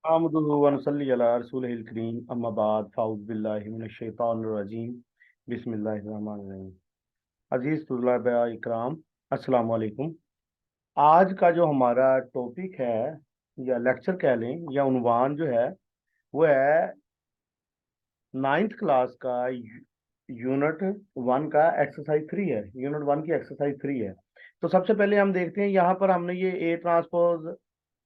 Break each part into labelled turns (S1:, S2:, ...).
S1: अहमदुहु व नसल्ली अला रसूलिहिल करीम अम्मा बाद फ़ाऊज़ बिल्लाहि मिनश शैतानिर रजीम बिस्मिल्लाहिर रहमानिर रहीम। अजीज़ तुलबा इकराम, अस्सलामु अलैकुम। आज का जो हमारा टॉपिक है या लेक्चर कह लें या उन्वान जो है वो है नाइन्थ क्लास का यूनिट वन का एक्सरसाइज 3 है। यूनिट वन की एक्सरसाइज 3 है। तो सबसे पहले हम देखते हैं, यहाँ पर हमने ये ए ट्रांसपोज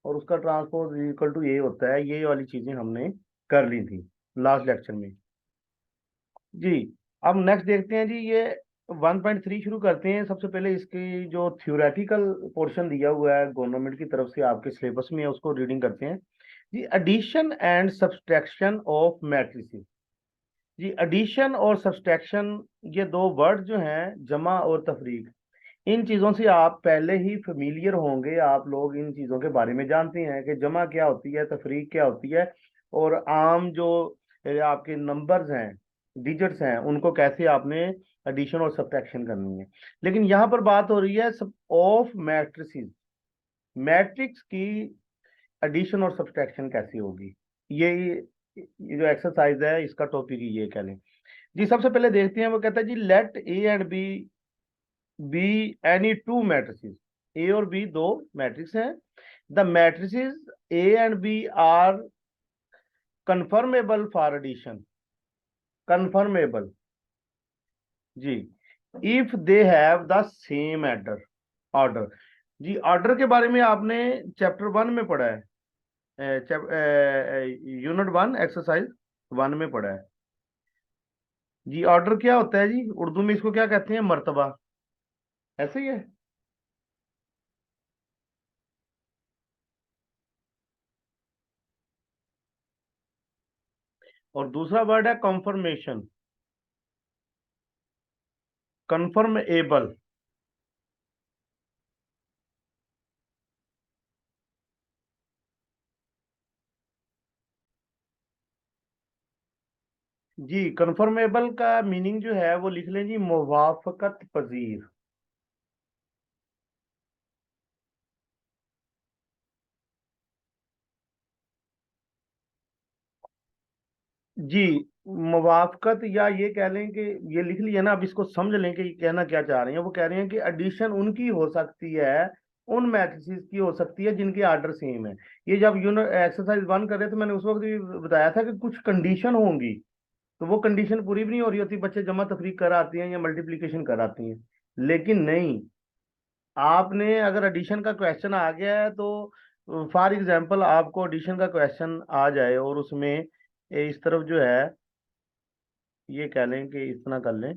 S1: और उसका ट्रांसपोज इक्वल टू ए होता है, ये वाली चीजें हमने कर ली थी लास्ट लेक्चर में जी। अब नेक्स्ट देखते हैं जी, ये 1.3 शुरू करते हैं। सबसे पहले इसकी जो थ्योरेटिकल पोर्शन दिया हुआ है गवर्नमेंट की तरफ से आपके सिलेबस में है, उसको रीडिंग करते हैं जी। Addition and subtraction of matrices जी। एडिशन और सब्सट्रैक्शन, ये दो वर्ड जो हैं, जमा और तफरीक, इन चीज़ों से आप पहले ही फेमिलियर होंगे। आप लोग इन चीज़ों के बारे में जानते हैं कि जमा क्या होती है, तफरीक क्या होती है, और आम जो आपके नंबर्स हैं, डिजिट्स हैं, उनको कैसे आपने एडिशन और सब्ट्रैक्शन करनी है। लेकिन यहाँ पर बात हो रही है ऑफ मैट्रिसेस, मैट्रिक्स की एडिशन और सब्ट्रैक्शन कैसे होगी। ये जो एक्सरसाइज है, इसका टॉपिक ही ये कह लें जी। सबसे पहले देखते हैं, वो कहता है जी, let A and B any two matrices. A और बी दो मैट्रिक्स हैं। The matrices A and B are conformable for addition. Conformable जी, if they have the same order order जी। ऑर्डर के बारे में आपने चैप्टर वन में पढ़ा है, यूनिट वन एक्सरसाइज वन में पढ़ा है जी। ऑर्डर क्या होता है जी, उर्दू में इसको क्या कहते हैं, मर्तबा, ऐसे ही है। और दूसरा वर्ड है कॉन्फर्मेशन, कन्फर्मेबल जी। कन्फर्मेबल का मीनिंग जो है वो लिख लें जी, मुवाफकत पजीर जी। मुवाफकत, या ये कह लें कि ये लिख लिया ना, अब इसको समझ लें कि ये कहना क्या चाह रहे हैं। वो कह रहे हैं कि एडिशन उनकी हो सकती है, उन मैट्रिसेस की हो सकती है जिनके आर्डर सेम है। ये जब यूनिट एक्सरसाइज वन कर रहे थे, मैंने उस वक्त भी बताया था कि कुछ कंडीशन होंगी, तो वो कंडीशन पूरी भी नहीं हो रही होती, बच्चे जमा तफरीक कर आती हैं या मल्टीप्लीकेशन कर आती हैं। लेकिन नहीं, आपने अगर एडिशन का क्वेश्चन आ गया है तो फॉर एग्जांपल आपको एडिशन का क्वेश्चन आ जाए और उसमें इस तरफ जो है, ये कह लें कि इस तरह कर लें,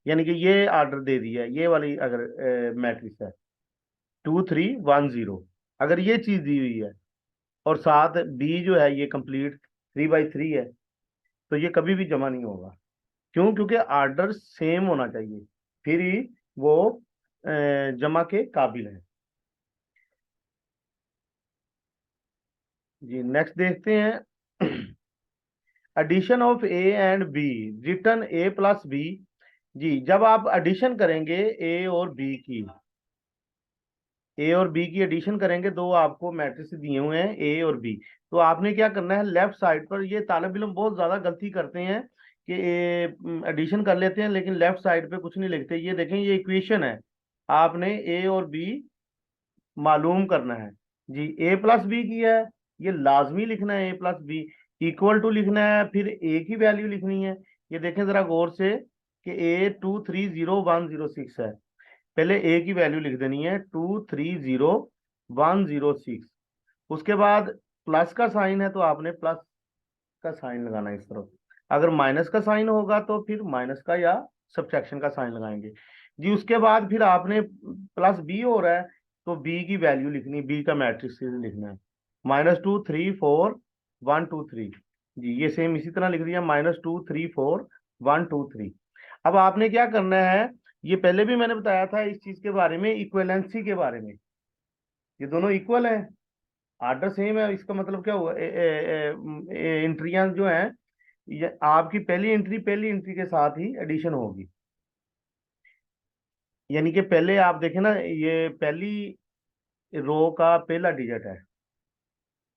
S1: यानी कि ये ऑर्डर दे दिया है, ये वाली अगर मैट्रिक्स है 2 3 1 0, अगर ये चीज दी हुई है और साथ बी जो है ये कंप्लीट 3 बाई 3 है, तो ये कभी भी जमा नहीं होगा। क्यों? क्योंकि ऑर्डर सेम होना चाहिए, फिर ही वो जमा के काबिल है जी। नेक्स्ट देखते हैं, addition of A and B, return A plus B जी। जब आप एडिशन करेंगे ए और बी की, ए और बी की एडिशन करेंगे, दो आपको मैट्रिक्स दिए हुए हैं ए और बी, तो आपने क्या करना है, लेफ्ट साइड पर, ये तालिब इल्म बहुत ज्यादा गलती करते हैं कि एडिशन कर लेते हैं लेकिन लेफ्ट साइड पे कुछ नहीं लिखते। ये देखें, ये इक्वेशन है, आपने ए और बी मालूम करना है जी। ए प्लस बी की है, ये लाजमी लिखना है, ए प्लस बी इक्वल टू लिखना है, फिर ए की वैल्यू लिखनी है। ये देखें जरा गौर से कि A 2 3 0 1 0 6 है, पहले ए की वैल्यू लिख देनी है 2 3 0 1 0 6। उसके बाद प्लस का साइन है तो आपने प्लस का साइन लगाना है इस तरफ, अगर माइनस का साइन होगा तो फिर माइनस का या सब्ट्रैक्शन का साइन लगाएंगे जी। उसके बाद फिर आपने प्लस बी हो रहा है तो बी की वैल्यू लिखनी, बी का मैट्रिक्स लिखना है -2 3 4 1 2 3 जी। ये सेम इसी तरह लिख दिया, -2 3 4 1 2 3। अब आपने क्या करना है, ये पहले भी मैंने बताया था इस चीज के बारे में, इक्वेलेंसी के बारे में। ये दोनों इक्वल है, आर्डर सेम है, इसका मतलब क्या हुआ, एंट्रियां जो हैं, ये आपकी पहली एंट्री के साथ ही एडिशन होगी। यानी कि पहले आप देखें ना, ये पहली रो का पहला डिजिट है,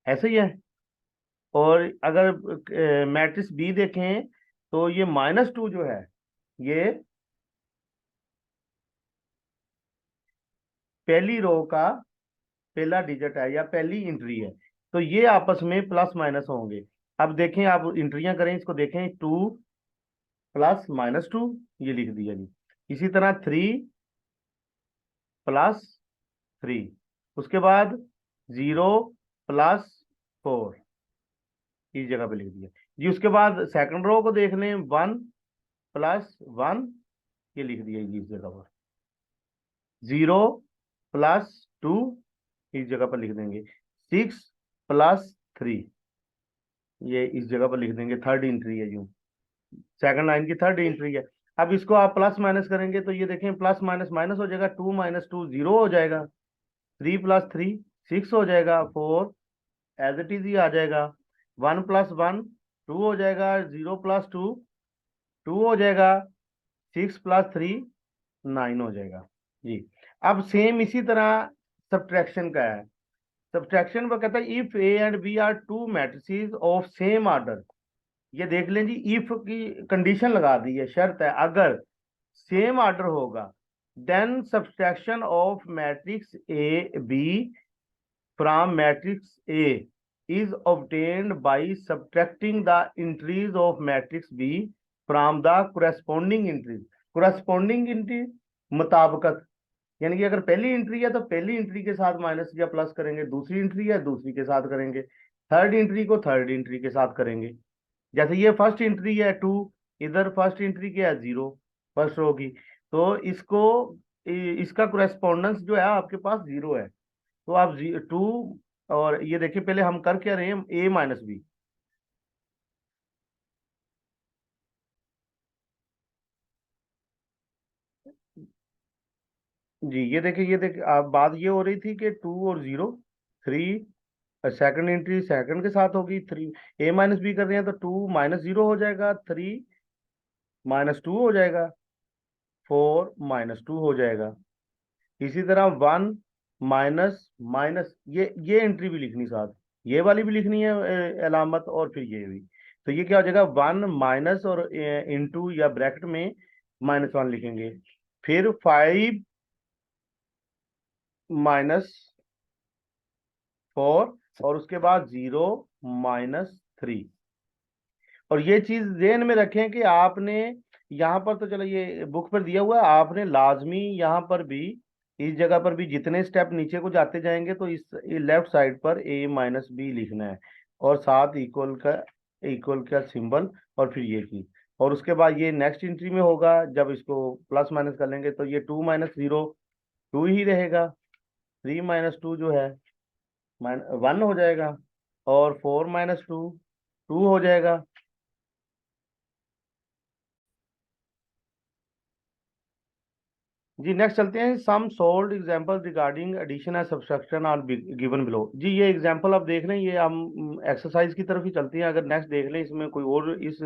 S1: ऐसे ही है और अगर मैट्रिक्स बी देखें तो ये -2 जो है ये पहली रो का पहला डिजिट है या पहली एंट्री है, तो ये आपस में प्लस माइनस होंगे। अब देखें, आप एंट्रियां करें, इसको देखें, 2 + -2 ये लिख दिया जी। इसी तरह 3 + 3, उसके बाद 0 + 4 इस जगह पे लिख दिया जी। उसके बाद सेकंड रो को देख लें, 1 + 1 ये लिख दिया जी इस जगह पर। 0 + 2 इस जगह पर लिख देंगे। 6 + 3 ये इस जगह पर लिख देंगे, थर्ड एंट्री है यूं, सेकंड लाइन की थर्ड एंट्री है। अब इसको आप प्लस माइनस करेंगे तो ये देखें, प्लस माइनस माइनस हो जाएगा, 2 - 2 0 हो जाएगा, 3 + 3 6 हो जाएगा, 4 एज इट इज ही आ जाएगा, 1 + 1 2 हो जाएगा, 0 + 2 2 हो जाएगा, 6 + 3 9 हो जाएगा जी। अब सेम इसी तरह सब्ट्रैक्शन का है। सब्ट्रैक्शन वो कहता है if A and B are two matrices of same order. ये देख लें जी, इफ की कंडीशन लगा दी है, शर्त है, अगर सेम ऑर्डर होगा then subtraction of matrix A B from matrix A is obtained by subtracting the entries of matrix B from the corresponding entries। corresponding entry मुताबिकत, यानी कि अगर पहली एंट्री है तो पहली एंट्री के साथ माइनस या प्लस करेंगे, दूसरी एंट्री है दूसरी के साथ करेंगे, थर्ड एंट्री को थर्ड एंट्री के साथ करेंगे। जैसे ये फर्स्ट एंट्री है 2, इधर फर्स्ट एंट्री क्या है 0, फर्स्ट रो की, तो इसको इसका कोरेस्पोंडेंस जो है आपके पास 0 है। तो आप 2, और ये देखिए पहले हम कर क्या रहे हैं, A - B। जी ये देखिए आप बात ये हो रही थी कि 2 और 0 3, सेकंड एंट्री सेकंड के साथ होगी, 3 A - B कर रहे हैं तो 2 - 0 हो जाएगा, 3 - 2 हो जाएगा, 4 - 2 हो जाएगा। इसी तरह 1 माइनस माइनस ये एंट्री भी लिखनी साथ, ये वाली भी लिखनी है अलामत, और फिर ये भी। तो ये क्या हो जाएगा, 1 माइनस और इंटू या ब्रैकेट में -1 लिखेंगे, फिर 5 -4 और उसके बाद 0 - 3। और ये चीज ध्यान में रखें कि आपने यहाँ पर तो चलो ये बुक पर दिया हुआ है, आपने लाजमी यहाँ पर भी इस जगह पर भी जितने स्टेप नीचे को जाते जाएंगे तो इस लेफ्ट साइड पर A - B लिखना है, और साथ इक्वल का सिंबल, और फिर ये की, और उसके बाद ये नेक्स्ट एंट्री में होगा, जब इसको प्लस माइनस कर लेंगे तो ये 2 - 0 2 ही रहेगा, 3 - 2 जो है 1 हो जाएगा, और 4 - 2 2 हो जाएगा। जी नेक्स्ट चलते हैं, some solved example regarding addition and subtraction are given below. जी ये एग्जांपल आप देख रहे हैं, ये हम एक्सरसाइज की तरफ ही चलते हैं। अगर नेक्स्ट देख लें, इसमें कोई और इस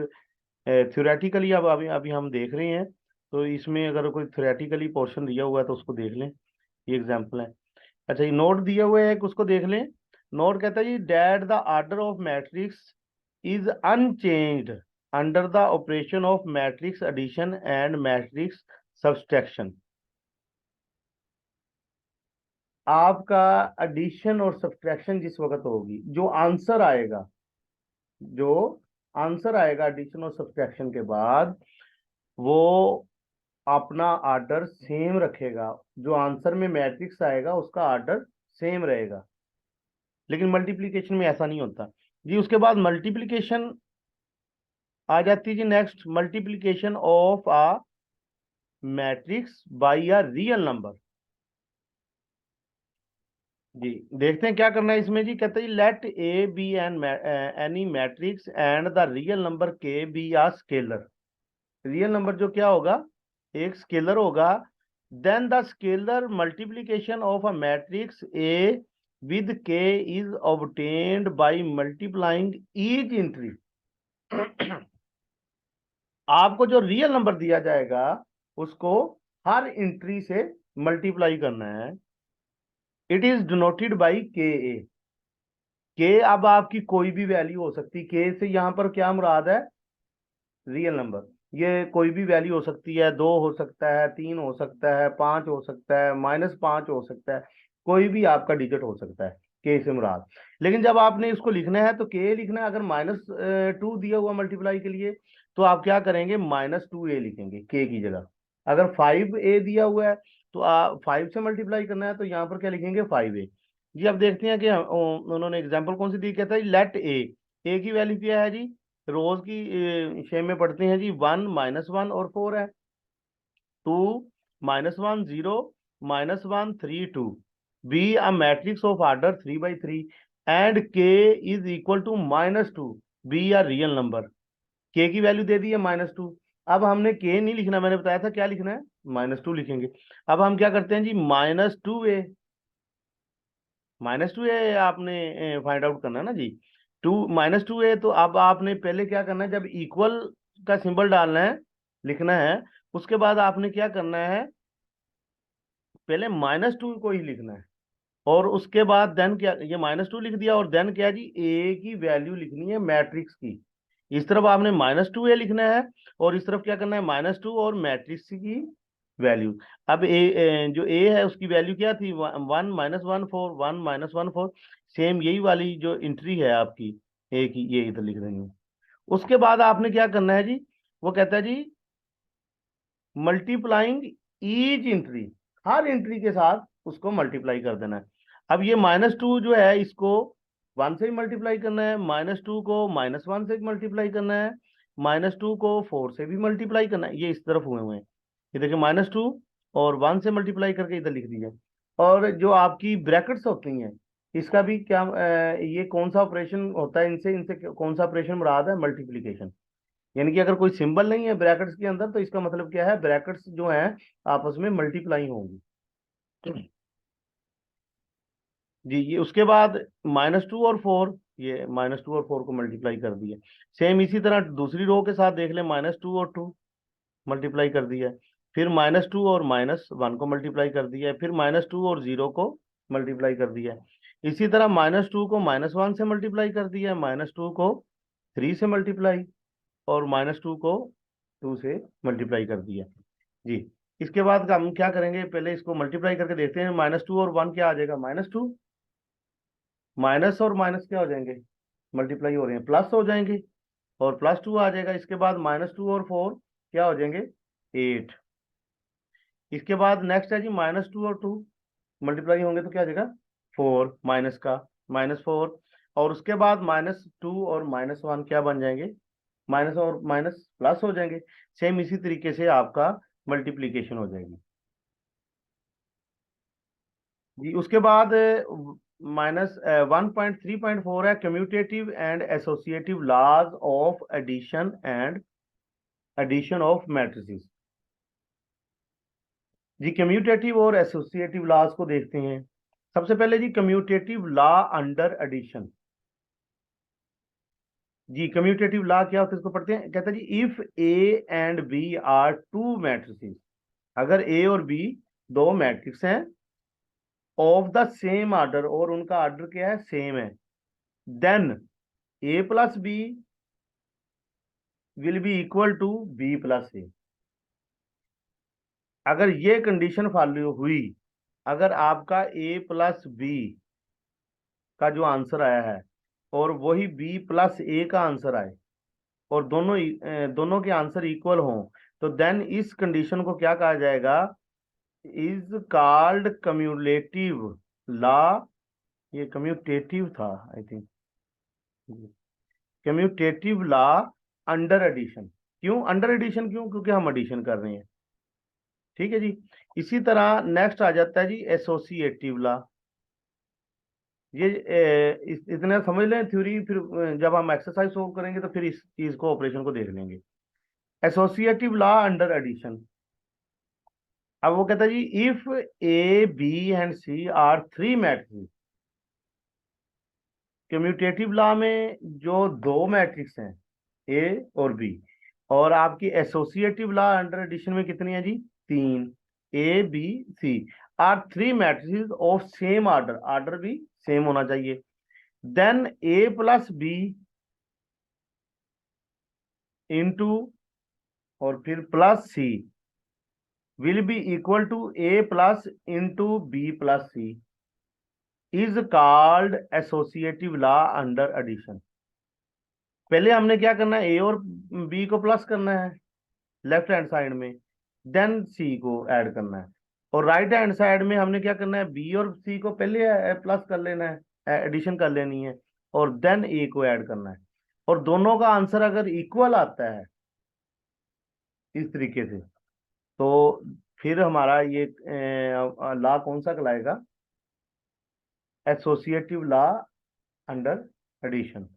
S1: थ्योरेटिकली अब अभी अभी हम देख रहे हैं, तो इसमें अगर कोई थ्योरेटिकली पोर्शन दिया हुआ है तो उसको देख लें, ये एग्जांपल है। अच्छा, ये नोट दिया हुआ है, उसको देख लें। नोट कहता है जी, that the order of matrix is unchanged under the operation of matrix addition and matrix subtraction. आपका एडिशन और सब्ट्रैक्शन जिस वक्त होगी, जो आंसर आएगा एडिशन और सब्ट्रैक्शन के बाद, वो अपना आर्डर सेम रखेगा। जो आंसर में मैट्रिक्स आएगा उसका आर्डर सेम रहेगा, लेकिन मल्टीप्लिकेशन में ऐसा नहीं होता जी। उसके बाद मल्टीप्लिकेशन आ जाती है जी। Next, multiplication of a matrix by a real number. जी देखते हैं क्या करना है इसमें। जी कहते हैं, let A be an any matrix and the real number K be a scalar. Real number जो क्या होगा, एक स्केलर होगा। Then the scalar multiplication of a matrix A with K is obtained by multiplying each entry. आपको जो real number दिया जाएगा उसको हर एंट्री से मल्टीप्लाई करना है। इट इज डिनोटेड बाई के ए। के अब आपकी कोई भी वैल्यू हो सकती, के से यहाँ पर क्या मुराद है, रियल नंबर। ये कोई भी वैल्यू हो सकती है, 2 हो सकता है, 3 हो सकता है, 5 हो सकता है, -5 हो सकता है, कोई भी आपका डिजिट हो सकता है के से मुराद। लेकिन जब आपने इसको लिखना है तो के लिखना है, अगर -2 दिया हुआ मल्टीप्लाई के लिए तो आप क्या करेंगे, -2a लिखेंगे के की जगह। अगर 5a दिया हुआ है तो 5 से मल्टीप्लाई करना है तो यहाँ पर क्या लिखेंगे, 5a। जी अब देखते हैं कि उन्होंने एग्जाम्पल कौन सी दी, कहता है लेट ए की वैल्यू क्या है जी, रोज की शेप में पढ़ते हैं जी, 1 -1 और 4 है, 2 -1 0 -1 3 2, be a matrix of order 3 by 3 and K is equal to -2, be a real number. K की वैल्यू दे दी है -2। अब हमने के नहीं लिखना, मैंने बताया था क्या लिखना है, -2 लिखेंगे। अब हम क्या करते हैं जी, -2a आपने फाइंड आउट करना है ना जी, -2a। तो अब आपने पहले क्या करना है, जब इक्वल का सिंबल डालना है, लिखना है, उसके बाद आपने क्या करना है, पहले -2 को ही लिखना है, और उसके बाद देन क्या, ये -2 लिख दिया, और देन क्या जी, ए की वैल्यू लिखनी है मैट्रिक्स की। इस तरफ आपने -2a लिखना है, और इस तरफ क्या करना है, -2 और मैट्रिक्स की वैल्यू। अब जो ए है उसकी वैल्यू क्या थी, 1 -1 4, 1 -1 4। सेम यही वाली जो एंट्री है आपकी ए की, ये इधर लिख देंगे। उसके बाद आपने क्या करना है जी, वो कहता है जी मल्टीप्लाइंग ईच एंट्री, हर एंट्री के साथ उसको मल्टीप्लाई कर देना है। अब ये -2 जो है इसको 1 से ही मल्टीप्लाई करना है, -2 को -1 से मल्टीप्लाई करना है, -2 को 4 से भी मल्टीप्लाई करना है, ये इस तरफ हुए हुए हैं। ये देखिए -2 और 1 से मल्टीप्लाई करके इधर लिख दीजिए। और जो आपकी ब्रैकेट्स होती हैं, इसका भी क्या ये कौन सा ऑपरेशन होता है, इनसे इनसे कौन सा ऑपरेशन मुराद है, मल्टीप्लीकेशन। यानी कि अगर कोई सिंबल नहीं है ब्रैकेट्स के अंदर तो इसका मतलब क्या है, ब्रैकेट्स जो हैं आपस में मल्टीप्लाई होंगी। जी ये उसके बाद -2 और 4, ये -2 और 4 को मल्टीप्लाई कर दिया। सेम इसी तरह दूसरी रो के साथ देख ले, -2 और 2 मल्टीप्लाई कर दिया है, फिर -2 और -1 को मल्टीप्लाई कर दिया है, फिर -2 और 0 को मल्टीप्लाई कर दिया है। इसी तरह -2 को -1 से मल्टीप्लाई कर दिया है, -2 को 3 से मल्टीप्लाई, और -2 को 2 से मल्टीप्लाई कर दिया जी। इसके बाद हम क्या करेंगे, पहले इसको मल्टीप्लाई करके देखते हैं, -2 और 1 क्या आ जाएगा, -2, माइनस और माइनस क्या हो जाएंगे, मल्टीप्लाई हो रहे हैं, प्लस हो जाएंगे, और +2 आ जाएगा। इसके बाद -2 और 4 क्या हो जाएंगे, 8। इसके बाद नेक्स्ट है जी -2 और 2 मल्टीप्लाई होंगे तो क्या आ जाएगा, 4 माइनस का, -4। और उसके बाद -2 और -1 क्या बन जाएंगे, माइनस और माइनस प्लस हो जाएंगे। सेम इसी तरीके से आपका मल्टीप्लीकेशन हो जाएगी जी। उसके बाद -1.3.4 है commutative and associative laws of addition and addition of matrices. जी कम्यूटेटिव और एसोसिएटिव लॉज को देखते हैं। सबसे पहले जी कम्यूटेटिव लॉ अंडर एडिशन। जी कम्यूटेटिव लॉ क्या होता है इसको पढ़ते हैं। कहता है जी if A and B are two matrices, अगर ए और बी दो मैट्रिक्स हैं, ऑफ द सेम ऑर्डर, और उनका ऑर्डर क्या है, सेम है, then A plus B will be equal to B plus A. अगर ये कंडीशन फॉलो हुई, अगर आपका ए प्लस बी का जो आंसर आया है और वही बी प्लस ए का आंसर आए, और दोनों के आंसर इक्वल हों, तो देन इस कंडीशन को क्या कहा जाएगा, इज कॉल्ड कम्यूलेटिव लॉ। ये कम्यूटेटिव था I think, commutative law under addition. क्यों अंडर एडिशन, क्यों, क्योंकि हम एडिशन कर रहे हैं, ठीक है जी। इसी तरह नेक्स्ट आ जाता है जी एसोसिएटिव लॉ। ये इतना समझ लें थ्योरी, फिर जब हम एक्सरसाइज सोल्व करेंगे तो फिर इस चीज को, ऑपरेशन को देख लेंगे। Associative law under addition. अब वो कहता है जी if A B and C are three matrix, commutative law में जो दो मैट्रिक्स हैं ए और बी, और आपकी एसोसिएटिव लॉ अंडर एडिशन में कितनी है जी, तीन, A B C are three matrices of same order, order भी सेम होना चाहिए। Then A plus B into और फिर plus C will be equal to A plus into B plus C is called associative law under addition. पहले हमने क्या करना है, ए और बी को प्लस करना है लेफ्ट हैंड साइड में, देन सी को ऐड करना है, और राइट हैंड साइड में हमने क्या करना है, बी और सी को पहले प्लस कर लेना है, एडिशन कर लेनी है, और देन ए को ऐड करना है। और दोनों का आंसर अगर इक्वल आता है इस तरीके से, तो फिर हमारा ये लॉ कौन सा कहलाएगा, एसोसिएटिव लॉ अंडर एडिशन।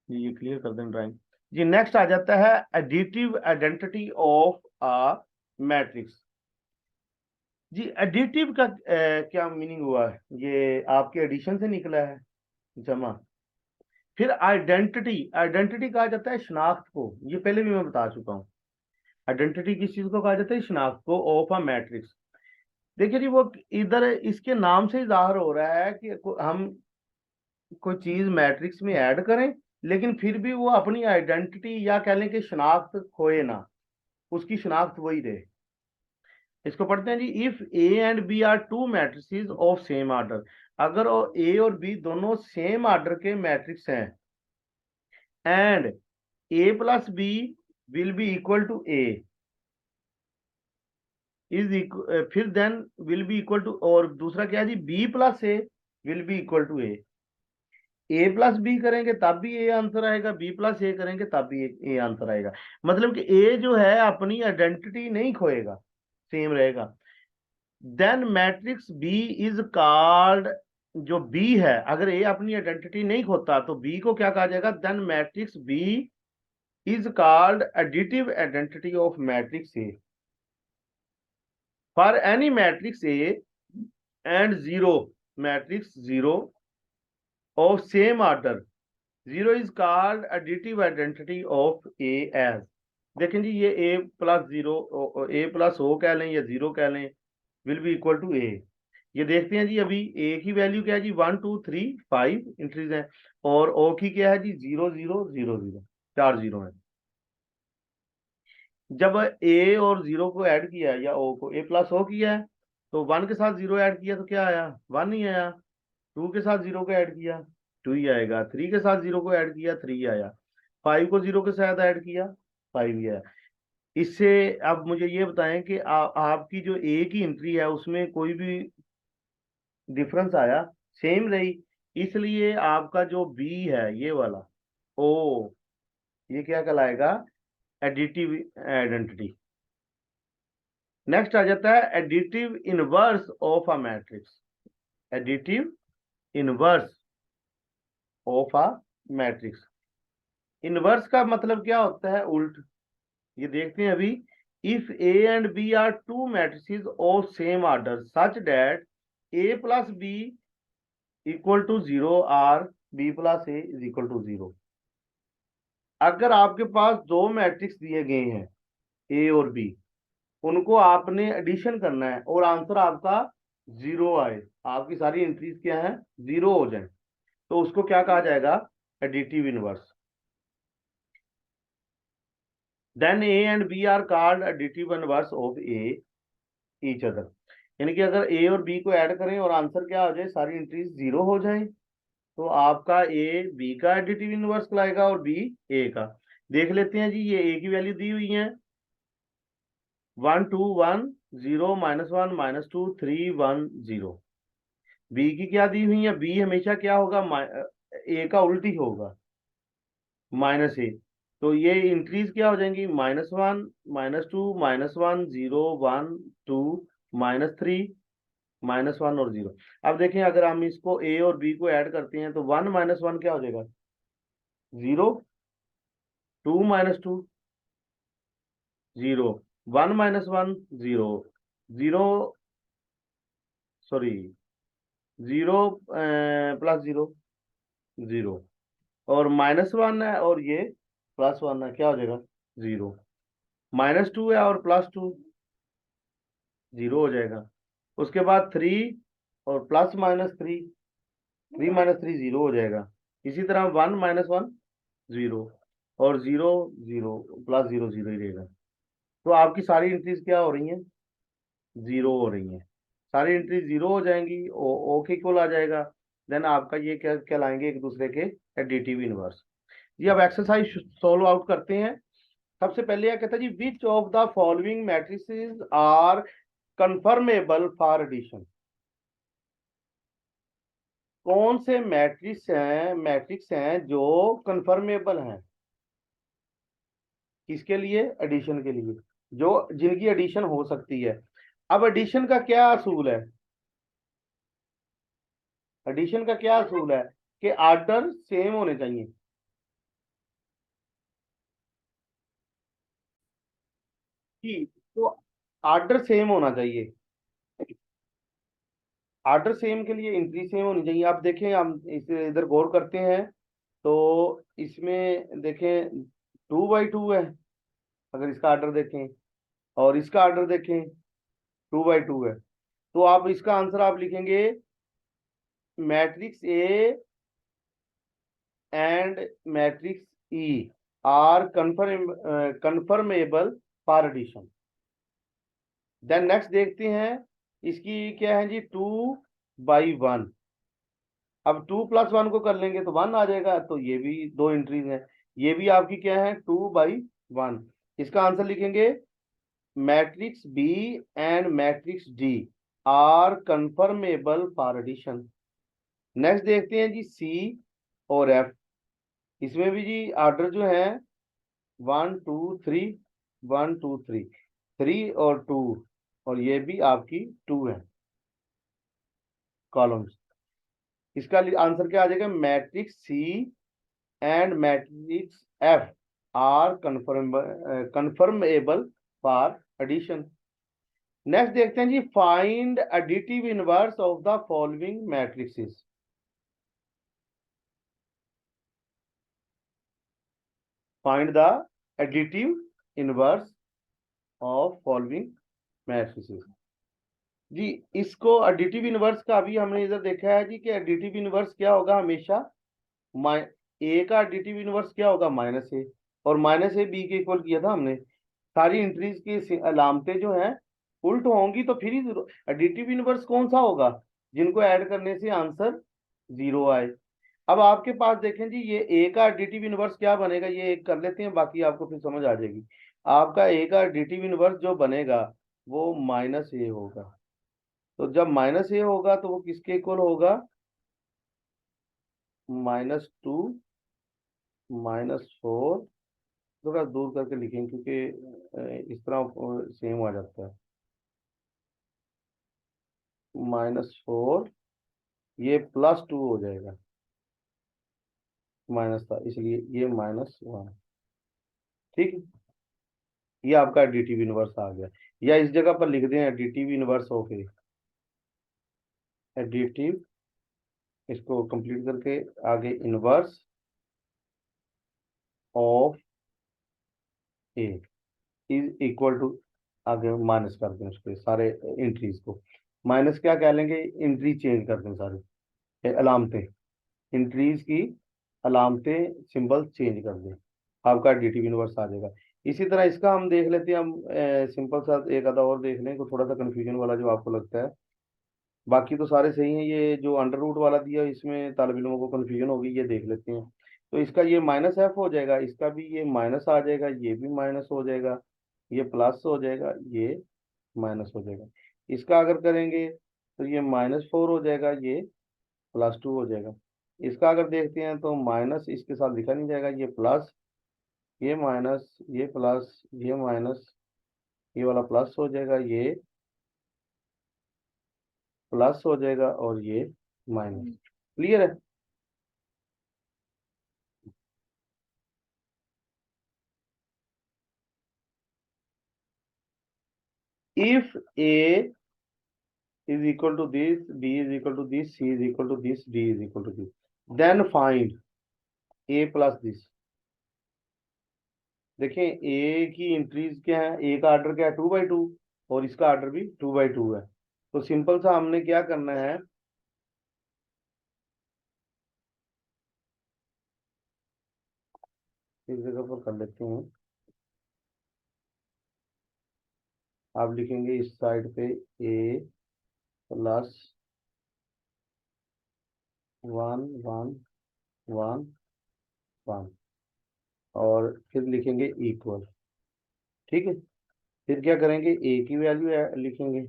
S1: ये क्लियर कर दें ड्राइंग जी। नेक्स्ट आ जाता है additive identity of a matrix. जी एडिटिव का क्या मीनिंग हुआ है, ये आपके एडिशन से निकला है, जमा। फिर आइडेंटिटी, आइडेंटिटी कहा जाता है शनाख्त को, ये पहले भी मैं बता चुका हूँ। आइडेंटिटी किस चीज को कहा जाता है, शनाख्त को ऑफ अ मैट्रिक्स। देखिए जी, वो इधर इसके नाम से ही जाहिर हो रहा है कि हम कोई चीज मैट्रिक्स में ऐड करें, लेकिन फिर भी वो अपनी आइडेंटिटी या कह लें कि शनाख्त खोए ना, उसकी शनाख्त वही रहे। इसको पढ़ते हैं जी। If A and B are two matrices of same order, अगर ए और बी दोनों सेम आर्डर के मैट्रिक्स हैं, and A plus B will be equal to A is फिर then will be equal to, और दूसरा क्या है जी, B plus A will be equal to A plus B करेंगे तब भी ए आंसर आएगा, बी प्लस ए करेंगे तब भी ए आंसर आएगा। मतलब कि ए जो है अपनी आइडेंटिटी नहीं खोएगा, सेम रहेगा। Then matrix B is called, जो बी है, अगर ए अपनी आइडेंटिटी नहीं खोता तो बी को क्या कहा जाएगा, then matrix B is called additive identity of matrix A for any matrix A and zero, matrix zero of same order, zero is called additive identity of A as. देखें जी, ये A plus zero, A plus O कह लें या zero कह लें, will be equal to A. ये देखते हैं जी, अभी ए की वैल्यू क्या है जी, 1 2 3 5 इंट्रीज है, और ओ की क्या है जी, 0 0 0 0, 4 जीरो है। जब ए और जीरो को ऐड किया है, या ओ को ए प्लस ओ किया है, तो 1 के साथ जीरो ऐड किया तो क्या आया, 1 ही आया। 2 के साथ जीरो को ऐड किया, 2 ही आएगा। 3 के साथ जीरो को ऐड किया, 3 आया। 5 को जीरो के साथ ऐड किया, 5 ही आया। इससे अब मुझे ये बताएं कि आपकी जो ए की एंट्री है उसमें कोई भी डिफरेंस आया, सेम रही, इसलिए आपका जो बी है ये वाला, ओ, ये क्या कहलाएगा, एडिटिव आइडेंटिटी। नेक्स्ट आ जाता है additive inverse of a matrix. Additive inverse of a matrix, inverse का मतलब क्या होता है, उल्ट। ये देखते हैं अभी। If A and B are two matrices of same order such that A plus B equal to zero और B plus A is equal to zero. अगर आपके पास दो मैट्रिक्स दिए गए हैं, ए और बी, उनको आपने एडिशन करना है और आंसर आपका जीरो आए, आपकी सारी एंट्रीज क्या है, जीरो हो जाए, तो उसको क्या कहा जाएगा, additive inverse. Then A and B are called additive inverse of A each other. यानी कि अगर ए और बी को ऐड करें और आंसर क्या हो जाए, सारी एंट्रीज जीरो हो जाए, तो आपका ए बी का एडिटिव इनवर्स लाएगा और बी ए का। देख लेते हैं जी, ये ए की वैल्यू दी हुई है 1 2 1 0 -1 -2 3 1 0। बी की क्या दी हुई है, बी हमेशा क्या होगा, ए का उल्टी होगा, -a। तो ये इंक्रीज क्या हो जाएंगी, -1 -2 -1 0 1 2 -3 -1 और 0। अब देखें, अगर हम इसको ए और बी को ऐड करते हैं तो 1 -1 क्या हो जाएगा, 0, 2 -2 0, 1 -1 0, 0, सॉरी 0 +0 0, और -1 है और ये +1 है, क्या हो जाएगा, 0। -2 है और +2, जीरो हो जाएगा। उसके बाद 3 और प्लस माइनस 3, 3 माइनस 3 जीरो हो जाएगा। इसी तरह 1 माइनस 1 जीरो, और 0 0 प्लस 0 0 ही रहेगा। तो आपकी सारी एंट्रीज क्या हो रही हैं? जीरो हो रही हैं। सारी एंट्री जीरो हो जाएंगी, ओ के इक्वल आ जाएगा। देन आपका ये क्या कहलाएंगे? एक दूसरे के एडिटिव इनवर्स। जी अब एक्सरसाइज सॉल्व आउट करते हैं। सबसे पहले क्या कहता है जी, which of the following matrices are conformable for addition? कौन से मैट्रिक्स हैं जो कंफर्मेबल हैं? किसके लिए? एडिशन के लिए, जो जिनकी एडिशन हो सकती है। अब एडिशन का क्या असूल है? एडिशन का क्या असूल है कि आर्डर सेम होने चाहिए। जी, तो आर्डर सेम होना चाहिए। आर्डर सेम के लिए एंट्री सेम होनी चाहिए। आप देखें, हम इसे इधर गौर करते हैं तो इसमें देखें 2 बाई 2 है। अगर इसका आर्डर देखें और इसका आर्डर देखें 2 बाई 2 है, तो आप इसका आंसर आप लिखेंगे matrix A and matrix E are conformable for addition. Then next देखते हैं, इसकी क्या है जी, 2 बाई 1। अब 2 प्लस 1 को कर लेंगे तो 1 आ जाएगा, तो ये भी दो एंट्रीज हैं। ये भी आपकी क्या है? 2 बाई 1। इसका आंसर लिखेंगे matrix B and matrix D are conformable for addition. Next देखते हैं जी, सी और एफ। इसमें भी जी आर्डर जो है 1 2 3, 1 2 3, 3 और 2, और ये भी आपकी 2 है कॉलम्स। इसका आंसर क्या आ जाएगा? Matrix C and matrix F are conformable for addition. Next देखते हैं जी, find additive inverse of the following matrices. Find the additive inverse of following matrices. जी इसको एडिटिव इनवर्स का अभी हमने इधर देखा है जी कि एडिटिव इनवर्स क्या होगा हमेशा, ए का एडिटिव इनवर्स क्या होगा? माइनस ए, और माइनस ए बी के इक्वल किया था हमने। सारी इंट्रीज की अलामतें जो हैं उल्ट होंगी तो फिर ही एडिटिव इनवर्स कौन सा होगा? जिनको ऐड करने से आंसर जीरो आए। अब आपके पास देखें जी, ये ए का एडिटिव इनवर्स क्या बनेगा, ये एक कर लेते हैं, बाकी आपको फिर समझ आ जाएगी। आपका ए का एडिटिव इनवर्स जो बनेगा वो माइनस ए होगा। तो जब माइनस ए होगा तो वो किसके इक्वल होगा? -2 -4। थोड़ा दूर करके लिखेंगे क्योंकि इस तरह सेम आ जाता है। -4, ये +2 हो जाएगा, माइनस था इसलिए ये -1। ठीक है, ये आपका एडिटिव इनवर्स आ गया। या इस जगह पर लिख दें additive inverse of A. Additive, इसको कंप्लीट करके आगे inverse of A is equal to, आगे माइनस कर दें उसके सारे एंट्रीज को। माइनस क्या कह लेंगे? एंट्री चेंज कर दें सारी अलामतें, एंट्रीज की अलामतें सिंबल चेंज कर दें, आपका एडिटिव इनवर्स आ जाएगा। इसी तरह इसका हम देख लेते हैं। हम सिंपल सा एक आधा और देख लें को, थोड़ा सा कंफ्यूजन वाला जो आपको लगता है। बाकी तो सारे सही हैं, ये जो अंडर रूट वाला दिया इसमें तालिब इल्मों को कंफ्यूजन होगी, ये देख लेते हैं। तो इसका ये -f हो जाएगा, इसका भी ये माइनस आ जाएगा, ये भी माइनस हो जाएगा, ये प्लस हो जाएगा, ये माइनस हो जाएगा। इसका अगर करेंगे तो ये -4 हो जाएगा, ये +2 हो जाएगा। इसका अगर देखते हैं तो माइनस इसके साथ लिखा नहीं जाएगा, ये प्लस, ये माइनस, ये प्लस, ये माइनस, ये वाला प्लस हो जाएगा, ये प्लस हो जाएगा, और ये माइनस। क्लियर है? if a is equal to this, b is equal to this, c is equal to this, d is equal to this, then find a plus this। देखें a की इंट्रीज क्या है, a का order क्या है? 2 by 2। और इसका order भी 2 by 2 है। तो सिंपल सा हमने क्या करना है, इस जगह पर कर लेते हैं। आप लिखेंगे इस साइड पे A+1 1 1 1 और फिर लिखेंगे इक्वल। ठीक है, फिर क्या करेंगे, ए की वैल्यू लिखेंगे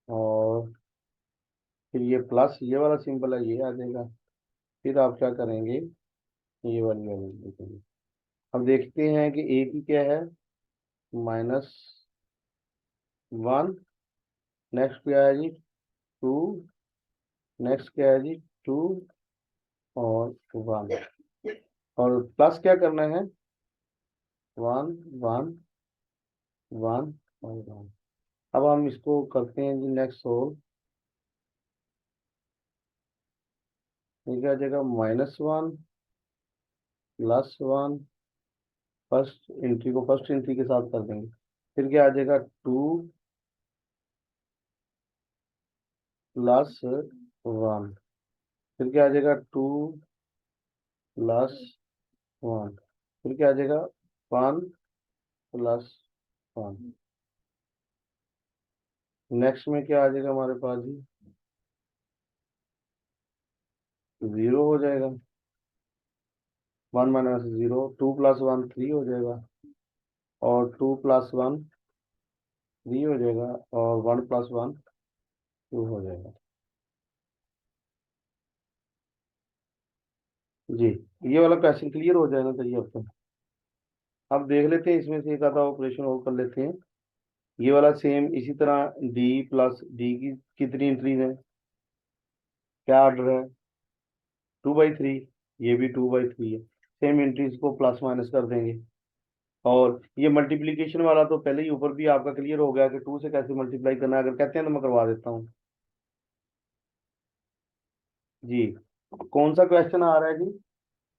S1: और फिर ये प्लस ये वाला सिंबल है ये आ जाएगा। फिर आप क्या करेंगे, ये वाली वैल्यू लिखेंगे। अब देखते हैं कि ए की क्या है, -1। नेक्स्ट क्या है जी, 2। नेक्स्ट क्या है जी, 2 और 1। और प्लस क्या करना है, 1 1 1 और 1। अब हम इसको करते हैं जी नेक्स्ट सोल्व। ये क्या आ जाएगा, -1 +1। फर्स्ट एंट्री को फर्स्ट एंट्री के साथ कर देंगे। फिर क्या आ जाएगा, 2+1। फिर क्या आ जाएगा, 2+1। फिर क्या आ जाएगा, 1+1। नेक्स्ट में क्या आ जाएगा हमारे पास जी, 0 हो जाएगा। 1 - 0, 2+1 3 हो जाएगा और 2+1 3 हो जाएगा और 1+1 2 हो जाएगा जी। ये वाला क्वेश्चन क्लियर हो जाएगा चाहिए आपको। अब देख लेते हैं इसमें से एक आधा ऑपरेशन और कर लेते हैं। ये वाला सेम इसी तरह D+D की कितनी एंट्रीज है, क्या ऑर्डर है, 2 by 3। ये भी 2 by 3 है। सेम एंट्रीज को प्लस माइनस कर देंगे। और ये मल्टीप्लीकेशन वाला तो पहले ही ऊपर भी आपका क्लियर हो गया कि 2 से कैसे मल्टीप्लाई करना है। अगर कहते हैं तो मैं करवा देता हूँ जी। कौन सा क्वेश्चन आ रहा है जी,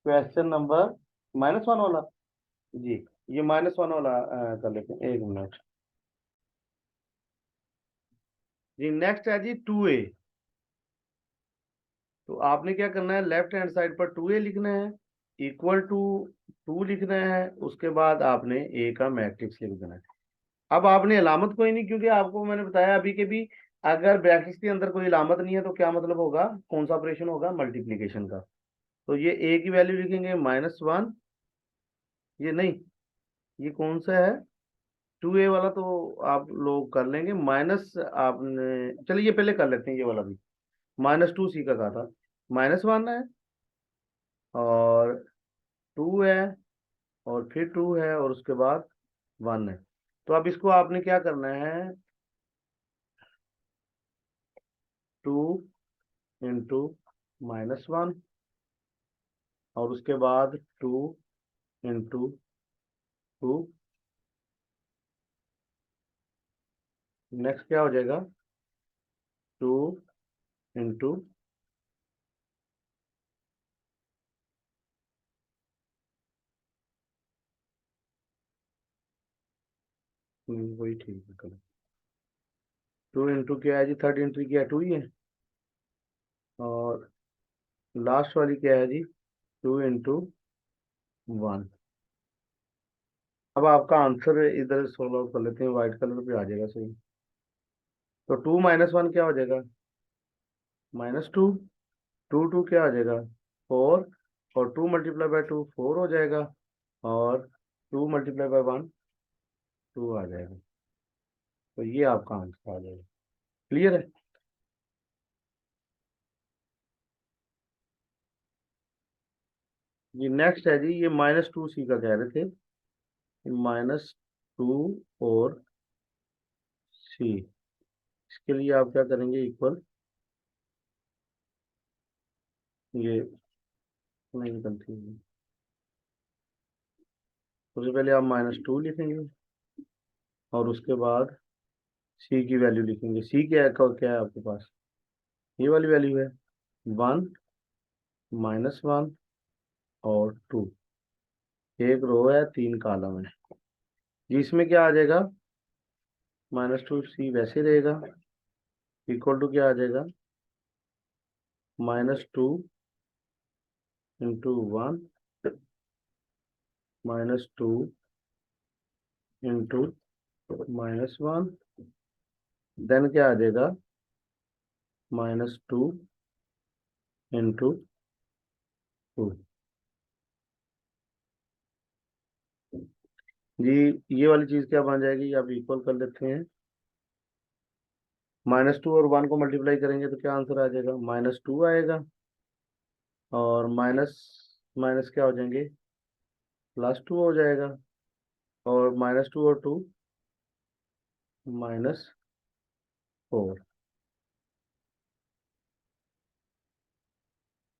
S1: क्वेश्चन नंबर -1 वाला जी। ये -1 वाला कर लेते हैं, एक मिनट जी। नेक्स्ट है जी 2A। तो आपने क्या करना है, लेफ्ट हैंड साइड पर 2A लिखना है, इक्वल टू 2 लिखना है, उसके बाद आपने ए का मैट्रिक्स लिख देना है। अब आपने अलामत कोई नहीं, क्योंकि आपको मैंने बताया अभी के भी, अगर ब्रैकेट्स के अंदर कोई अलामत नहीं है तो क्या मतलब होगा, कौन सा ऑपरेशन होगा, मल्टीप्लीकेशन का। तो ये ए की वैल्यू लिखेंगे -1। ये नहीं, ये कौन सा है, 2A वाला तो आप लोग कर लेंगे माइनस। आपने चलिए ये पहले कर लेते हैं, ये वाला भी -2C का कहा था। -1 है और 2 है और फिर 2 है और उसके बाद 1 है। तो अब इसको आपने क्या करना है, 2 × -1 और उसके बाद 2 × 2। नेक्स्ट क्या हो जाएगा, 2 × वही ठीक है, करो। 2 × क्या है जी, थर्ड एंट्री क्या है, 2 ही है। और लास्ट वाली क्या है जी, 2 × 1। अब आपका आंसर इधर सोल्व आउट कर लेते हैं, व्हाइट कलर पे आ जाएगा सही। तो 2 - 1 क्या हो जाएगा, -2। 2 क्या आ जाएगा, 4। और 2 × 2 4 हो जाएगा और 2 × 1 2 आ जाएगा। तो ये आपका आंसर आ जाएगा। क्लियर है जी। नेक्स्ट है जी, ये -2C का कह रहे थे, -2 और C। इसके लिए आप क्या करेंगे, इक्वल, ये नहीं कंफ्यूज, सबसे पहले आप -2 लिखेंगे और उसके बाद C की वैल्यू लिखेंगे। C क्या है आपके पास, ये वाली वैल्यू है, 1 -1 और 2। एक रो है 3 कॉलम है जी। इसमें क्या आ जाएगा, -2c वैसे रहेगा, इक्वल टू क्या आ जाएगा, -2 इंटू 1 -2 इंटू -1, देन क्या आ जाएगा, -2 इंटू 2। जी ये वाली चीज क्या बन जाएगी, आप इक्वल कर लेते हैं, -2 और 1 को मल्टीप्लाई करेंगे तो क्या आंसर आ जाएगा, -2 आएगा, और माइनस माइनस क्या हो जाएंगे, +2 हो जाएगा, और -2 और 2 -4,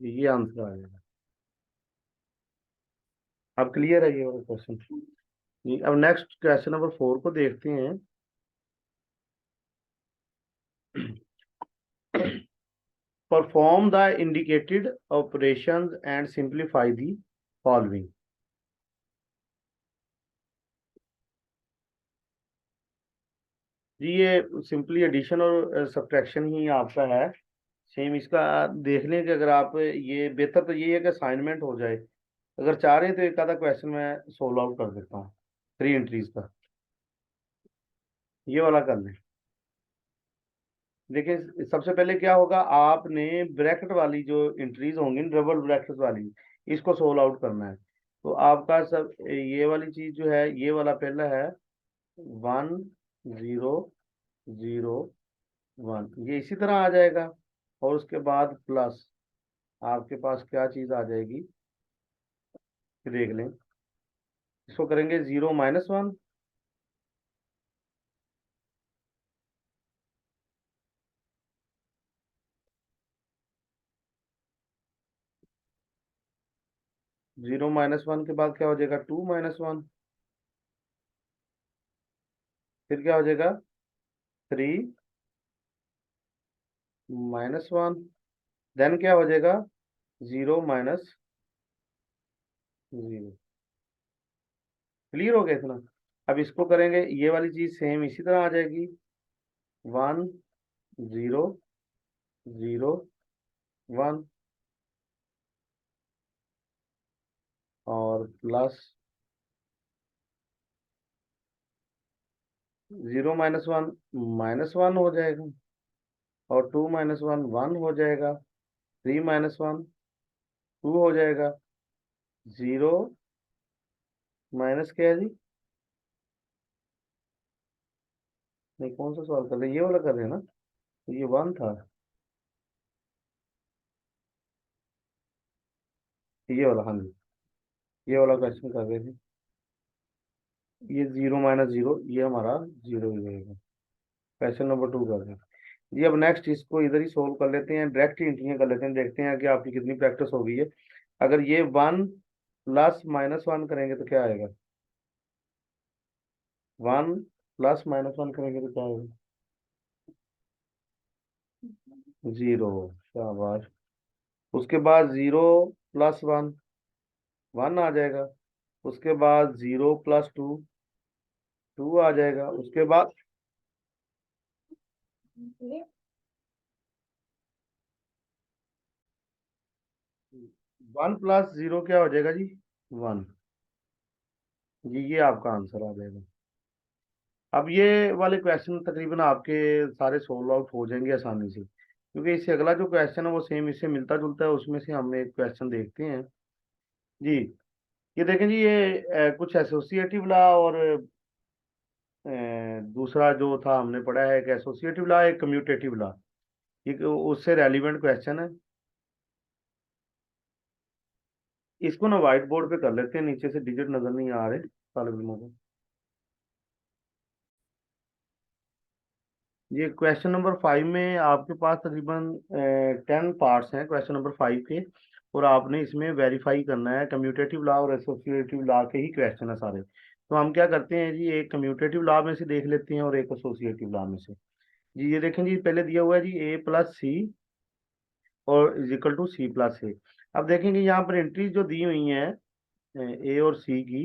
S1: ये आंसर आ जाएगा। अब क्लियर है ये वाला क्वेश्चन जी। अब नेक्स्ट क्वेश्चन नंबर 4 को देखते हैं। Perform the indicated operations and simplify the following. जी ये सिंपली एडिशन और सब्ट्रैक्शन ही आपका है, सेम इसका देखने के, अगर आप ये बेहतर तो ये है कि असाइनमेंट हो जाए, अगर चाह रहे हैं तो एक आधा क्वेश्चन मैं सोल्व आउट कर देता हूँ 3 एंट्रीज का, ये वाला कर लें। देखिए सबसे पहले क्या होगा, आपने ब्रैकेट वाली जो एंट्रीज होंगी डबल ब्रैकेट वाली, इसको सोल्व आउट करना है। तो आपका सब ये वाली चीज जो है, ये वाला पहला है 1 0 0 1, ये इसी तरह आ जाएगा, और उसके बाद प्लस आपके पास क्या चीज आ जाएगी, देख लें, इसको करेंगे 0 -1, 0 -1 के बाद क्या हो जाएगा, 2 -1, फिर क्या हो जाएगा, 3 -1, देन क्या हो जाएगा, 0 -0। क्लियर हो गया इतना। अब इसको करेंगे, ये वाली चीज सेम इसी तरह आ जाएगी, 1 0 0 1, और प्लस 0 -1 -1 हो जाएगा, और 2 -1 1 हो जाएगा, 3 -1 2 हो जाएगा, 0 माइनस क्या है जी, नहीं कौन सा सवाल कर रहे हैं, ये वाला कर रहे हैं ना, ये 1 था, ये वाला, हाँ जी, ये वाला क्वेश्चन कर रहे थे, ये 0 -0, ये हमारा 0 ही रहेगा। क्वेश्चन नंबर 2 कर रहे हैं जी। अब नेक्स्ट इसको इधर ही सोल्व कर लेते हैं, डायरेक्ट इंट्रियां कर लेते हैं, देखते हैं कि आपकी कितनी प्रैक्टिस हो गई है। अगर ये 1 + -1 करेंगे तो क्या आएगा, 1 + -1 करेंगे तो क्या आएगा, 0, शाबाश। उसके बाद 0 + 1 1 आ जाएगा, उसके बाद 0 + 2 2 आ जाएगा, उसके बाद 1 + 0 क्या हो जाएगा जी, 1, जी ये आपका आंसर आ जाएगा। अब ये वाले क्वेश्चन तकरीबन आपके सारे सोल्व आउट हो जाएंगे आसानी से, क्योंकि इससे अगला जो क्वेश्चन है वो सेम इससे मिलता जुलता है, उसमें से हम एक क्वेश्चन देखते हैं जी। ये देखें जी, ये कुछ एसोसिएटिव लॉ और दूसरा जो था हमने पढ़ा है, एक एसोसिएटिव लॉ एक कम्यूटेटिव लॉ, ये उससे रेलिवेंट क्वेश्चन है। इसको ना व्हाइट बोर्ड पे कर लेते हैं, नीचे से डिजिट नजर नहीं आ रहे तालिब इल्मों को। ये क्वेश्चन नंबर 5 में आपके पास तकरीबन 10 पार्ट्स हैं क्वेश्चन नंबर 5 के, और आपने इसमें वेरीफाई करना है, कम्यूटेटिव लॉ और एसोसिएटिव लॉ के ही क्वेश्चन है सारे। तो हम क्या करते हैं जी, एक कम्यूटेटिव लॉ में से देख लेते हैं और एक एसोसिएटिव लॉ में से। जी ये देखें जी, पहले दिया हुआ है जी A + C और =C + A। अब देखेंगे यहाँ पर एंट्रीज जो दी हुई हैं A और C की,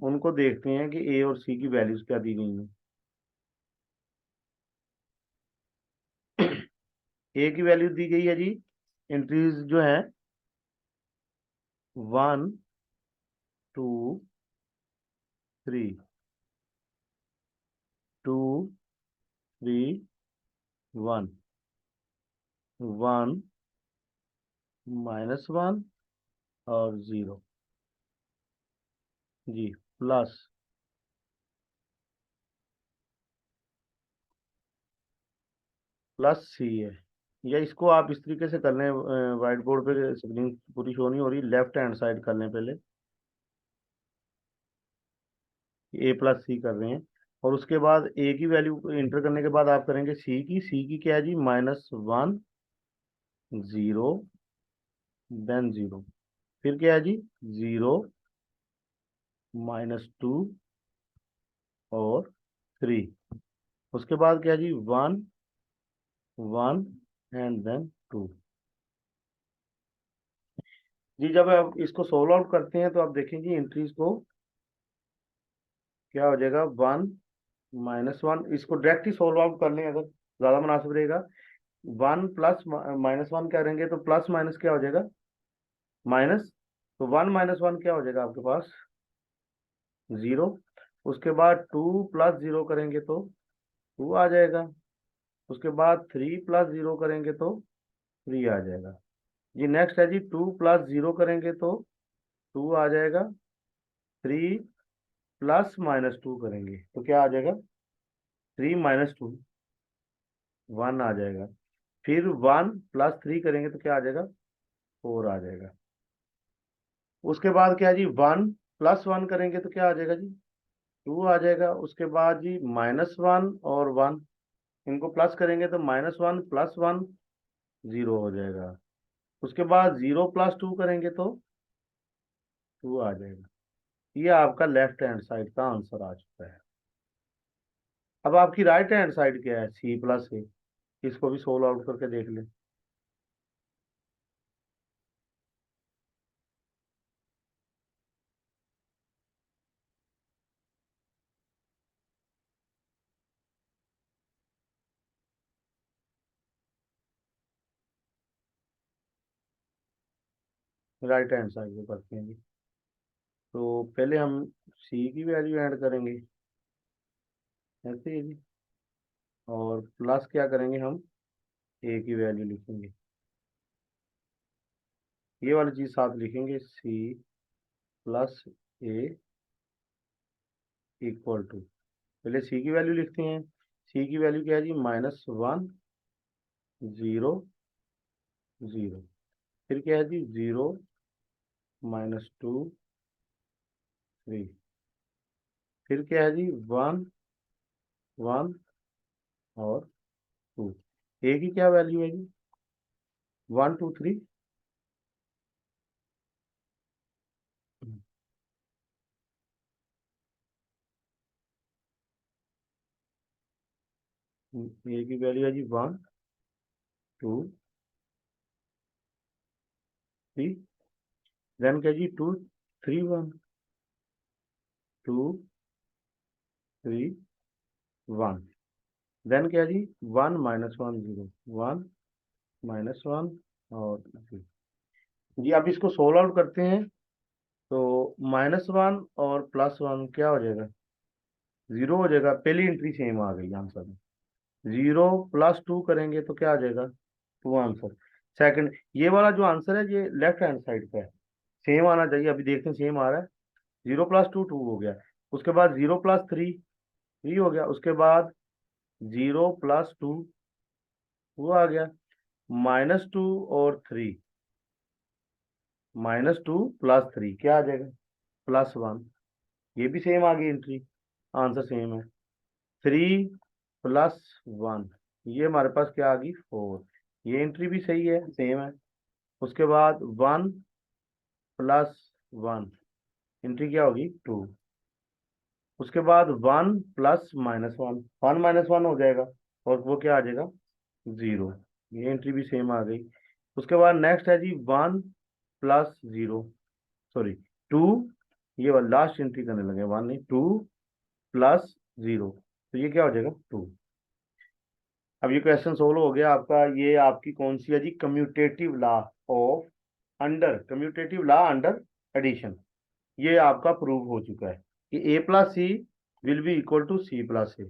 S1: उनको देखते हैं कि ए और सी की वैल्यूज क्या दी गई हैं। ए की वैल्यू दी गई है जी, एंट्रीज जो है 1 2 3, 2 3 1, 1 -1 और 0 जी, प्लस सी है। या इसको आप इस तरीके से कर लें, व्हाइट बोर्ड पे स्क्रीन पूरी शो नहीं हो रही, लेफ्ट हैंड साइड कर लें पहले, ए प्लस सी कर रहे हैं। और उसके बाद ए की वैल्यू इंटर करने के बाद आप करेंगे सी की क्या है जी, -1 0 देन 0, फिर क्या है जी 0 -2 और 3, उसके बाद क्या है जी 1 1 एंड देन 2। जी जब आप इसको सोल्व आउट करते हैं तो आप देखेंगे एंट्रीज को क्या हो जाएगा, 1 -1, इसको डायरेक्ट ही सोल्व आउट कर लें अगर ज्यादा मुनासिब रहेगा। 1 प्लस -1 करेंगे तो प्लस माइनस क्या हो जाएगा, माइनस। तो 1 -1 क्या हो जाएगा आपके पास, 0। उसके बाद 2 प्लस 0 करेंगे तो 2 आ जाएगा। उसके बाद 3 प्लस 0 करेंगे तो 3 आ जाएगा। जी नेक्स्ट है जी 2 प्लस 0 करेंगे तो 2 आ जाएगा। 3 प्लस -2 करेंगे तो क्या आ जाएगा, 3 -2 1 आ जाएगा। फिर 1 प्लस 3 करेंगे तो क्या आ जाएगा, 4 आ जाएगा। उसके बाद क्या है जी 1 प्लस 1 करेंगे तो क्या आ जाएगा जी, 2 आ जाएगा। उसके बाद जी -1 और 1, इनको प्लस करेंगे तो -1 प्लस 1 0 हो जाएगा। उसके बाद 0 प्लस 2 करेंगे तो 2 आ जाएगा। ये आपका लेफ्ट हैंड साइड का आंसर आ चुका है। अब आपकी राइट हैंड साइड क्या है, सी प्लस ए, इसको भी सोल्व आउट करके देख लें। राइट हैंड साइड को करते हैं जी। तो पहले हम सी की वैल्यू ऐड करेंगे, ऐसे ही जी। और प्लस क्या करेंगे हम, ए की वैल्यू लिखेंगे, ये वाली चीज साथ लिखेंगे, C plus A equal to, पहले सी की वैल्यू लिखते हैं। सी की वैल्यू क्या है जी, -1 0 0, फिर क्या है जी 0 -2 3, फिर क्या है जी 1 1 और 2। ए की क्या वैल्यू है जी, 1 2 3। ए की वैल्यू है जी 1 2 3, देन क्या जी 2 3 1 2 3 1, देन क्या जी 1 -1 0 1 -1 और 0। जी अब इसको सोल्व आउट करते हैं तो -1 और +1 क्या हो जाएगा, 0 हो जाएगा। पहली एंट्री सेम आ गई आंसर में। 0 प्लस 2 करेंगे तो क्या आ जाएगा, 2 आंसर। सेकंड ये वाला जो आंसर है ये लेफ्ट हैंड साइड पे है, सेम आना चाहिए। अभी देखते हैं सेम आ रहा है। 0 + 2 2 हो गया। उसके बाद 0 + 3 3 हो गया। उसके बाद 0 + 2 वो आ गया। -2 और 3, -2 + 3 क्या आ जाएगा, +1। ये भी सेम आ गई एंट्री, आंसर सेम है। 3 + 1, ये हमारे पास क्या आ गई 4, ये एंट्री भी सही है, सेम है। उसके बाद 1 + 1, एंट्री क्या होगी 2। उसके बाद 1 + -1, 1 -1 हो जाएगा और वो क्या आ जाएगा 0, ये एंट्री भी सेम आ गई। उसके बाद नेक्स्ट है जी 1 + 0, सॉरी 2, ये वाला लास्ट एंट्री करने लगे, 1 नहीं 2 प्लस 0, तो ये क्या हो जाएगा 2। अब ये क्वेश्चन सोल्व हो गया आपका। ये आपकी कौन सी है जी, commutative law of under, commutative law under addition, ये आपका प्रूव हो चुका है कि a plus C will be equal to C plus A.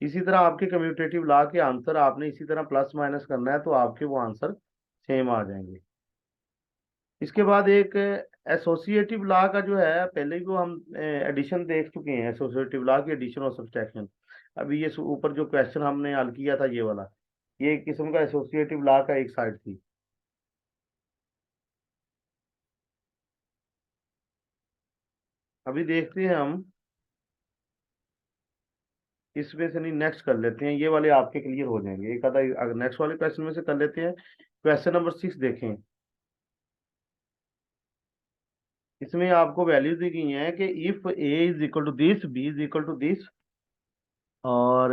S1: इसी तरह आपके कम्यूटेटिव लॉ के आंसर आपने इसी तरह प्लस माइनस करना है, तो आपके वो आंसर सेम आ जाएंगे। इसके बाद एक एसोसिएटिव लॉ का जो है, पहले भी वो हम एडिशन देख चुके हैं, एसोसिएटिव लॉ की एडिशन और सब्सट्रैक्शन। अभी ये ऊपर जो क्वेश्चन हमने हल किया था ये वाला, ये एक किस्म का एसोसिएटिव लॉ का एक साइड थी। अभी देखते हैं हम, इसमें से नहीं नेक्स्ट कर लेते हैं, ये वाले आपके क्लियर हो जाएंगे। एक आधा अगर नेक्स्ट वाले क्वेश्चन में से कर लेते हैं। क्वेश्चन नंबर 6 देखें। इसमें आपको वैल्यूज दी गई हैं कि if A is equal to this, B is equal to this, और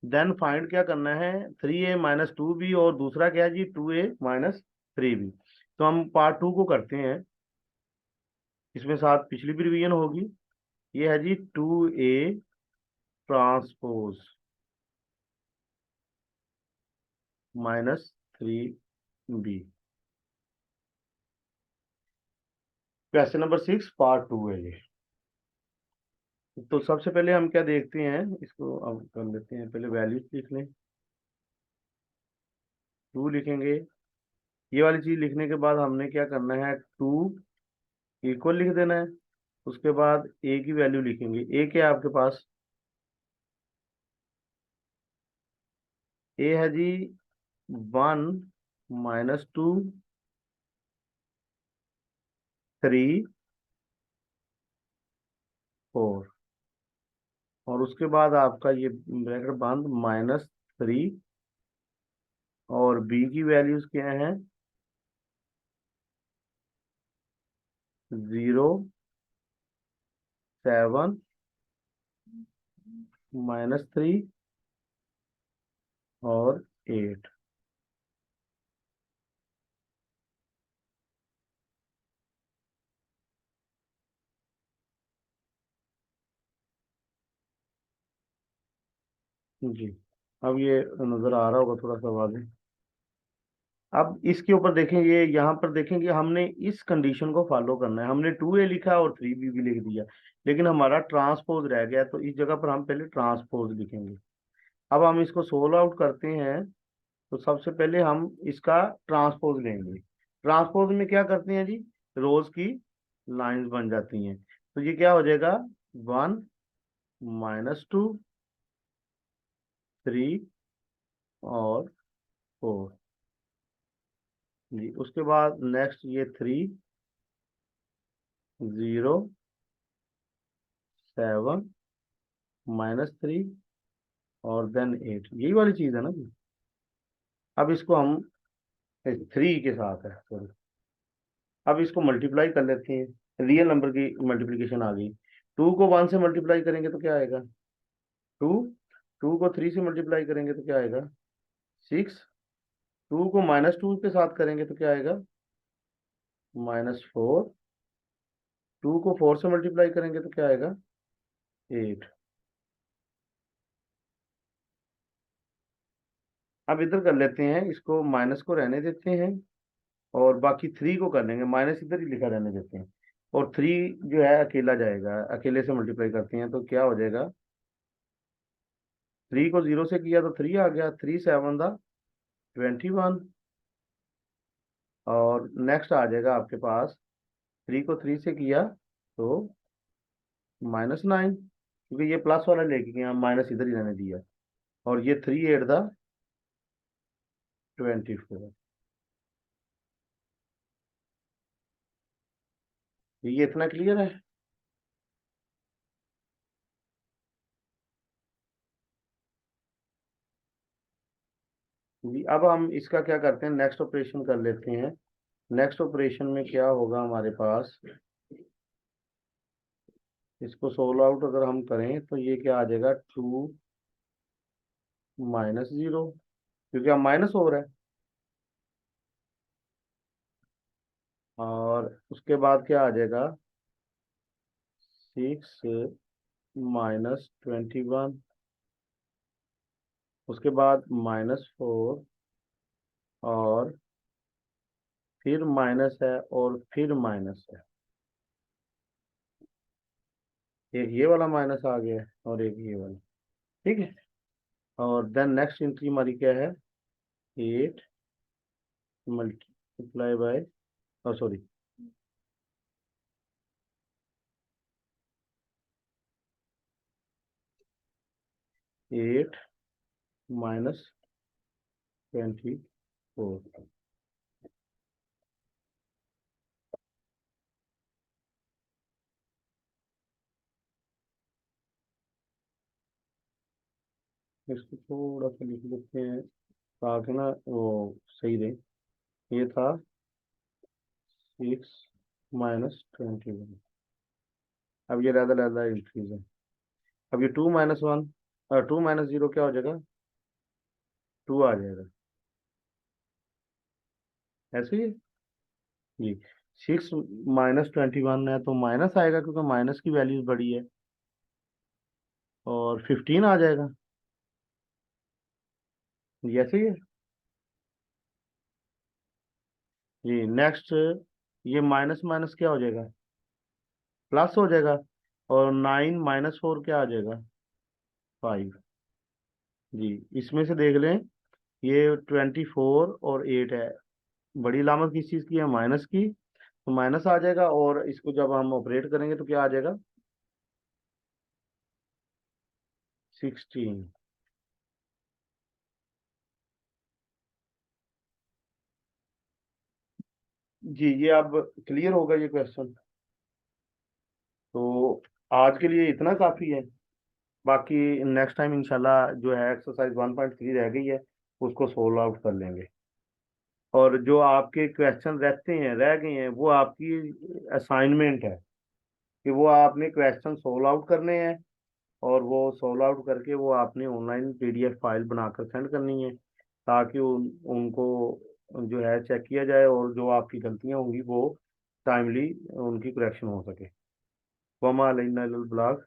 S1: देन फाइंड क्या करना है, 3a-2b, और दूसरा क्या है जी 2a-3b। तो हम पार्ट 2 को करते हैं, इसमें साथ पिछली भी रिवीजन होगी। ये है जी 2a transpose -3b। Question number 6 part 2 है ये। तो सबसे पहले हम क्या देखते हैं, इसको अब कर लेते हैं, पहले वैल्यूज लिख लें। 2 लिखेंगे, ये वाली चीज लिखने के बाद हमने क्या करना है, 2 इक्वल लिख देना है। उसके बाद ए की वैल्यू लिखेंगे। ए क्या है आपके पास, ए है जी 1 -2 3 4, और उसके बाद आपका ये ब्रैकेट बंद -3, और बी की वैल्यूज क्या है 0 7 -3 और 8। जी, अब ये नजर आ रहा होगा थोड़ा सा आगे। अब इसके ऊपर देखें, ये यहाँ पर देखें कि हमने इस कंडीशन को फॉलो करना है। हमने 2a लिखा और 3b भी लिख दिया, लेकिन हमारा ट्रांसपोज रह गया, तो इस जगह पर हम पहले ट्रांसपोज लिखेंगे। अब हम इसको सोल्व आउट करते हैं, तो सबसे पहले हम इसका ट्रांसपोज लेंगे। ट्रांसपोज में क्या करते हैं जी, रोज की लाइंस बन जाती हैं। तो ये क्या हो जाएगा, 1 -2 3 और 4 जी। उसके बाद नेक्स्ट ये 3 0 7 -3 और देन 8, यही वाली चीज है ना जी। अब इसको हम 3 के साथ है, सॉरी, अब इसको मल्टीप्लाई कर लेते हैं। रियल नंबर की मल्टीप्लीकेशन आ गई। 2 को 1 से मल्टीप्लाई करेंगे तो क्या आएगा 2, 2 को 3 से मल्टीप्लाई करेंगे तो क्या आएगा 6, 2 को -2 के साथ करेंगे तो क्या आएगा -4, 2 को 4 से मल्टीप्लाई करेंगे तो क्या आएगा 8। अब इधर कर लेते हैं, इसको माइनस को रहने देते हैं, और बाकी 3 को कर लेंगे, माइनस इधर ही लिखा रहने देते हैं, और 3 जो है अकेला जाएगा, अकेले से मल्टीप्लाई करते हैं तो क्या हो जाएगा, 3 को 0 से किया तो 3 आ गया, 3 7 दा 21, और नेक्स्ट आ जाएगा आपके पास, 3 को 3 से किया तो -9, क्योंकि ये प्लस वाला लेके गया, माइनस इधर ही रहने दिया, और ये 3 8 दा 24। ये इतना क्लियर है। जी, अब हम इसका क्या करते हैं, नेक्स्ट ऑपरेशन कर लेते हैं। नेक्स्ट ऑपरेशन में क्या होगा हमारे पास, इसको सोल्व आउट अगर हम करें तो ये क्या आ जाएगा 2 -0, क्योंकि हम माइनस हो रहा है, और उसके बाद क्या आ जाएगा 6 माइनस 21, उसके बाद -4 और फिर माइनस है और फिर माइनस है, एक ये वाला माइनस आ गया है और एक ये वाला। ठीक है, और देन नेक्स्ट एंट्री हमारी क्या है, 8 मल्टीप्लाई बाय, सॉरी, 8 माइनस 24। इसको थोड़ा सा लिख लेते हैं ताकि ना वो सही रहे। ये था 6 - 21। अब ये ज़्यादा ज़्यादा इंक्रीज है। अब ये 2 - 1 और 2 - 0 क्या हो जाएगा, 2 आ जाएगा, ऐसे ही है? जी। 6 - 21 है तो माइनस आएगा क्योंकि माइनस की वैल्यूज बड़ी है, और 15 आ जाएगा। जी ऐसे ही है। जी नेक्स्ट, ये माइनस माइनस क्या हो जाएगा, प्लस हो जाएगा, और 9 - 4 क्या आ जाएगा, 5। जी, इसमें से देख लें, ये 24 और 8 है, बड़ी अलामत किस चीज़ की है, माइनस की, तो माइनस आ जाएगा, और इसको जब हम ऑपरेट करेंगे तो क्या आ जाएगा, 16। जी, ये अब क्लियर होगा ये क्वेश्चन। तो आज के लिए इतना काफ़ी है। बाकी नेक्स्ट टाइम इंशाल्लाह जो है एक्सरसाइज 1.3 रह गई है, उसको सोल्व आउट कर लेंगे। और जो आपके क्वेश्चन रहते हैं, रह गए हैं, वो आपकी असाइनमेंट है कि वो आपने क्वेश्चन सोल्व आउट करने हैं, और वो सोल्व आउट करके वो आपने ऑनलाइन पीडीएफ फाइल बनाकर सेंड करनी है, ताकि उनको जो है चेक किया जाए, और जो आपकी गलतियां होंगी वो टाइमली उनकी करेक्शन हो सके। वमा अलैना इल्लल बलाग।